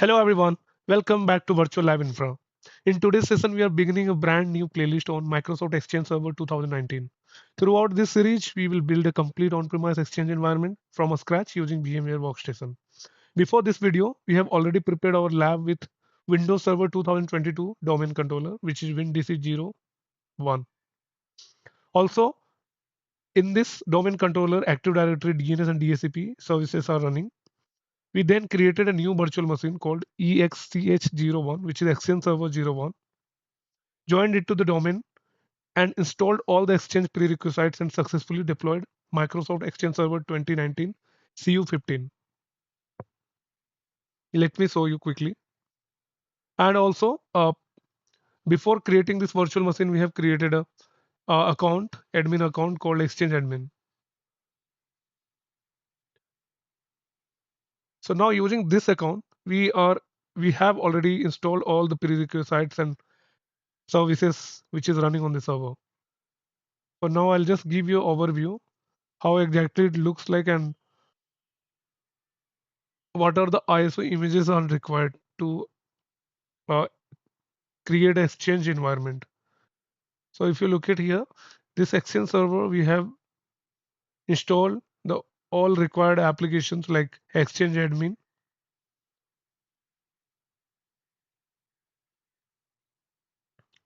Hello everyone, welcome back to Virtual Lab Infra. In today's session, we are beginning a brand new playlist on Microsoft Exchange Server 2019. Throughout this series, we will build a complete on-premise Exchange environment from a scratch using VMware Workstation. Before this video, we have already prepared our lab with Windows Server 2022 domain controller, which is WinDC01. Also, in this domain controller, Active Directory, DNS, and DHCP services are running. We then created a new virtual machine called EXCH01, which is Exchange Server 01, joined it to the domain, and installed all the Exchange prerequisites and successfully deployed Microsoft Exchange Server 2019 CU15. Let me show you quickly. And also, before creating this virtual machine, we have created a admin account called Exchange Admin. So now using this account, we have already installed all the prerequisites and services which is running on the server. For now, I'll just give you an overview how exactly it looks like and what are the ISO images are required to uh, create an Exchange environment. So if you look at here, this Exchange server, we have installed the all required applications like Exchange admin.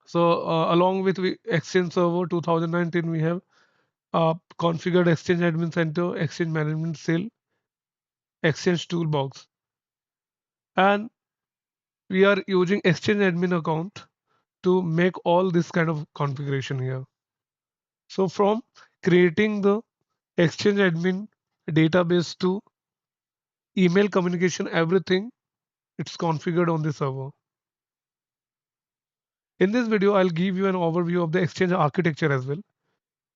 So along with Exchange Server 2019, we have configured Exchange Admin Center, Exchange Management Cell, Exchange Toolbox, and we are using Exchange Admin account to make all this kind of configuration here. So from creating the Exchange admin database to email communication, everything it's configured on the server. In this video, I'll give you an overview of the Exchange architecture as well,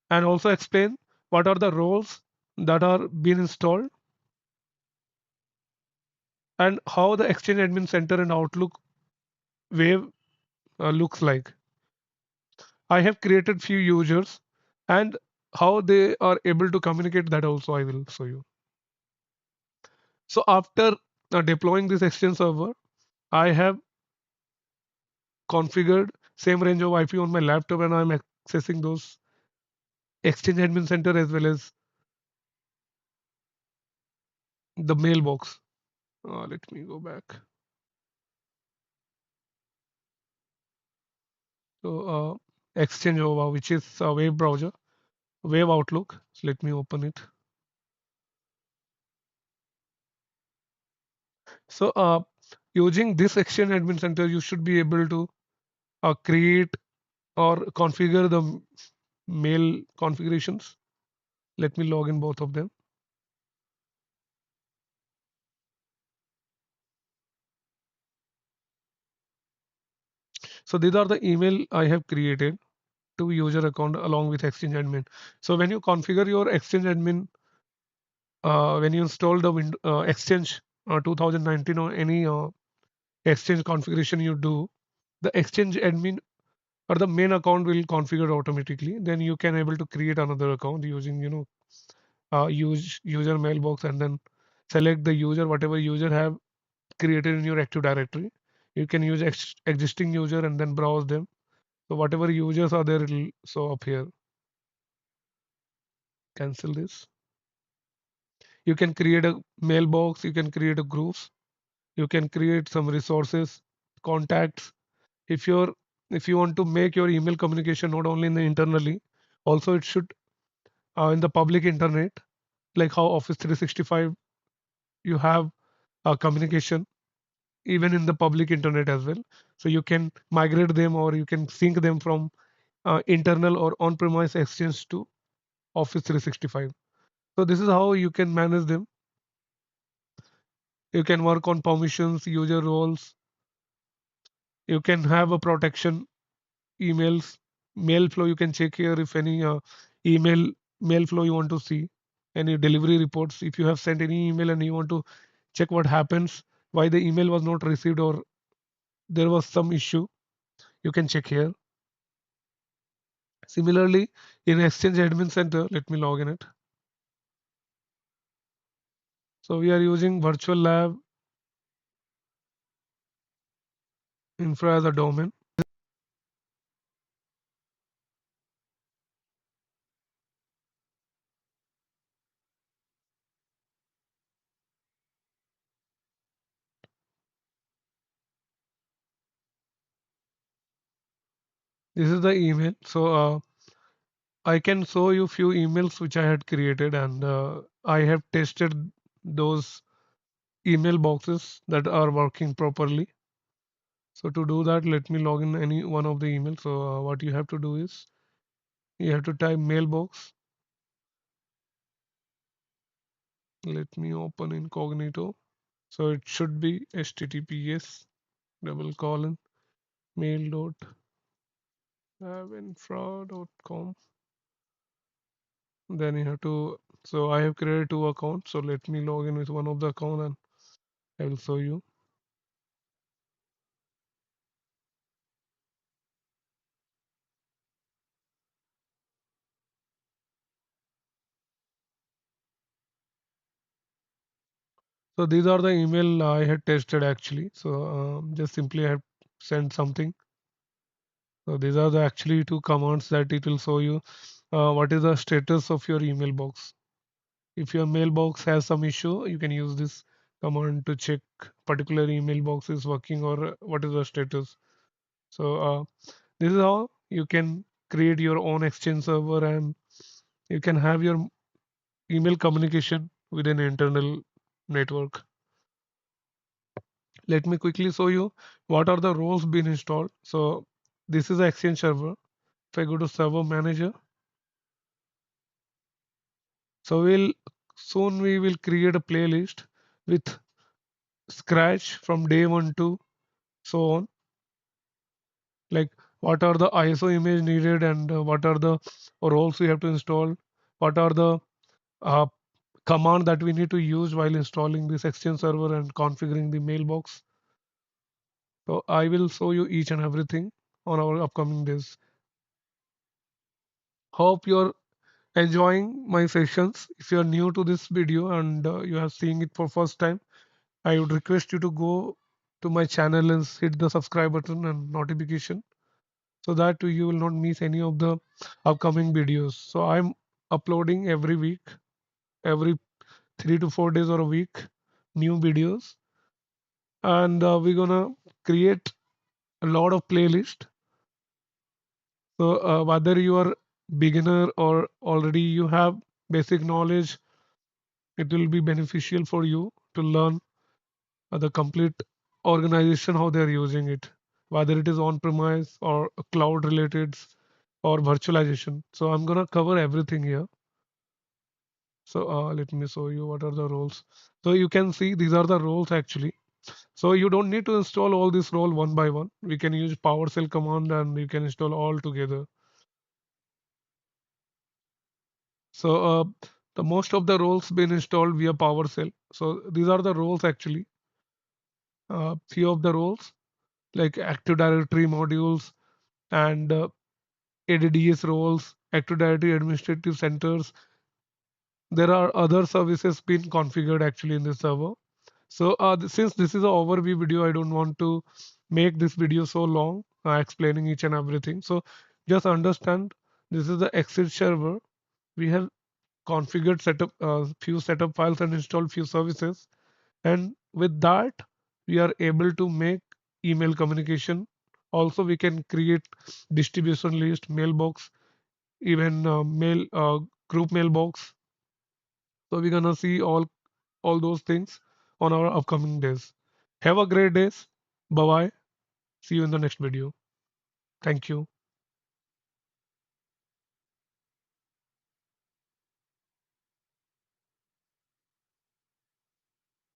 and also explain what are the roles that are being installed and how the Exchange admin center and Outlook wave looks like. I have created few users and how they are able to communicate, that also I will show you. So after deploying this Exchange server, I have configured same range of IP on my laptop and I'm accessing those Exchange Admin Center as well as the mailbox. Let me go back. So Exchange OVA, which is a web browser, web Outlook. So let me open it. So using this Exchange Admin Center, you should be able to create or configure the mail configurations. Let me log in both of them. So these are the email I have created to user account along with Exchange admin. So when you configure your Exchange admin, when you install the Exchange 2019 or any Exchange configuration you do, the Exchange admin or the main account will configure automatically. Then you can able to create another account using use user mailbox and then select the user whatever user have created in your Active Directory. You can use existing user and then browse them. So whatever users are there, it'll show up here. Cancel this. You can create a mailbox, you can create a groups, you can create some resources, contacts. If you want to make your email communication not only in the internally, also it should in the public internet, like how Office 365 you have communication even in the public internet as well. So you can migrate them or you can sync them from internal or on-premise Exchange to Office 365. So this is how you can manage them. You can work on permissions, user roles. You can have a protection emails, mail flow. You can check here if any email mail flow you want to see, any delivery reports. If you have sent any email and you want to check what happens, why the email was not received or there was some issue, you can check here. Similarly, in Exchange Admin Center, let me log in it. So we are using Virtual Lab infra as a domain. This is the email. So I can show you few emails which I had created, and I have tested those email boxes that are working properly. So to do that, let me log in any one of the emails. So what you have to do is you have to type mailbox. Let me open incognito. So it should be https double colon mail dot avinfra.com. Then you have to, so I have created two accounts. So let me log in with one of the account and I will show you. So these are the email I had tested actually. So just simply I have sent something. So these are the actually two commands that it will show you what is the status of your email box. If your mailbox has some issue, you can use this command to check particular email box is working or what is the status. So this is how you can create your own Exchange server and you can have your email communication within internal network. Let me quickly show you what are the roles being installed. So this is the Exchange server. If I go to server manager, so we will create a playlist with scratch from day one to so on. Like what are the ISO image needed and what are the roles we have to install. What are the uh, command that we need to use while installing this Exchange server and configuring the mailbox. So I will show you each and everything on our upcoming days. Hope you're enjoying my sessions. If you're new to this video and you have seen it for first time, I would request you to go to my channel and hit the subscribe button and notification so that you will not miss any of the upcoming videos. So I'm uploading every week, every 3 to 4 days or a week, new videos, and we're gonna create a lot of playlist. So whether you are beginner or already you have basic knowledge, it will be beneficial for you to learn the complete organization how they're using it, whether it is on premise or cloud related or virtualization. So I'm gonna cover everything here. So let me show you what are the roles. So you can see these are the roles actually. So you don't need to install all this role one by one. We can use PowerShell command and you can install all together. So the most of the roles been installed via PowerShell. So these are the roles actually. Few of the roles like Active Directory modules and ADDS roles, Active Directory administrative centers. There are other services being configured actually in this server. So since this is an overview video, I don't want to make this video so long explaining each and everything. So just understand this is the Excel server. We have configured setup few setup files and installed few services, and with that we are able to make email communication. Also we can create distribution list, mailbox, even mail group mailbox. So we're gonna see all those things on our upcoming days. Have a great days. Bye bye. See you in the next video. Thank you.